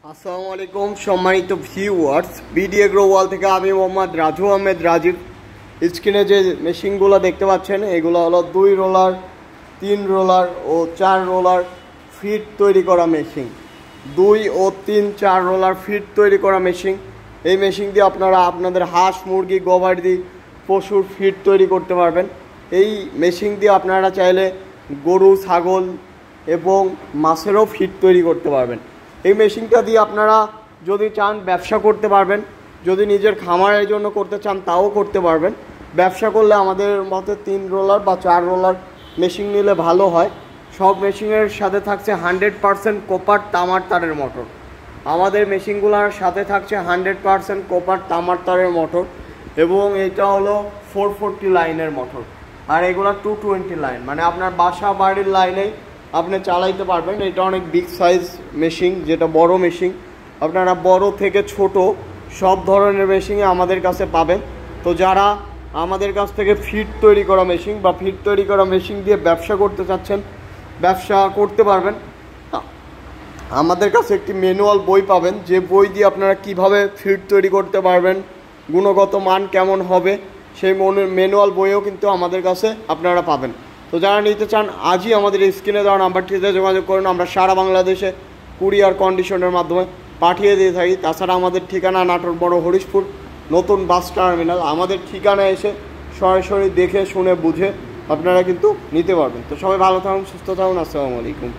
আসসালামু আলাইকুম সম্মানিত ভিউয়ার্স, বিডি এগ্রো ওয়াল থেকে আমি মোহাম্মদ রাজু আহমেদ রাজীব। স্ক্রিনে যে মেশিনগুলো দেখতে পাচ্ছেন এগুলো হলো 2 রোলার, 3 রোলার ও 4 রোলার ফিট তৈরি করা মেশিন। 2 ও 3, 4 রোলার ফিট তৈরি করা মেশিন। এই মেশিন দিয়ে আপনারা আপনাদের হাঁস, মুরগি, গবাদি পশুর ফিট তৈরি করতে পারবেন। এই মেশিন দিয়ে আপনারা চাইলে গরু, ছাগল এবং মাছেরও ফিট তৈরি করতে পারবেন। এই মেশিনটা দিয়ে আপনারা যদি চান ব্যবসা করতে পারবেন, যদি নিজের খামারের জন্য করতে চান তাও করতে পারবেন। ব্যবসা করলে আমাদের মতে 3 রোলার বা 4 রোলার মেশিন নিলে ভালো হয়। সব মেশিনের সাথে থাকছে 100% কপার তামার তারের মোটর। আমাদের মেশিনগুলোর সাথে থাকছে 100% কপার তামার তারের মোটর এবং এটা হলো 440 লাইনের মোটর। আর এগুলো 220 লাইন, মানে আপনার বাসা বাড়ির লাইনেই আপনি চালাইতে পারবেন। এটা অনেক বিগ সাইজ মেশিন, যেটা বড় মেশিন। আপনারা বড় থেকে ছোট সব ধরনের মেশিনই আমাদের কাছে পাবেন। তো যারা আমাদের কাছ থেকে ফিট তৈরি করা মেশিন বা ফিট তৈরি করা মেশিন দিয়ে ব্যবসা করতে চাচ্ছেন, ব্যবসা করতে পারবেন। আমাদের কাছে একটি ম্যানুয়াল বই পাবেন, যে বই দিয়ে আপনারা কিভাবে ফিট তৈরি করতে পারবেন, গুণগত মান কেমন হবে, সেই ম্যানুয়াল বইও কিন্তু আমাদের কাছে আপনারা পাবেন। তো যারা নিতে চান আজই আমাদের স্ক্রিনে দেওয়া নাম্বারটিতে যোগাযোগ করুন। আমরা সারা বাংলাদেশে কুরিয়ার কন্ডিশনের মাধ্যমে পাঠিয়ে দিয়ে থাকি। তাছাড়া আমাদের ঠিকানা নাটোর বড় হরিশপুর নতুন বাস টার্মিনাল। আমাদের ঠিকানায় এসে সরাসরি দেখে শুনে বুঝে আপনারা কিন্তু নিতে পারবেন। তো সবাই ভালো থাকুন, সুস্থ থাকুন। আসসালামু আলাইকুম।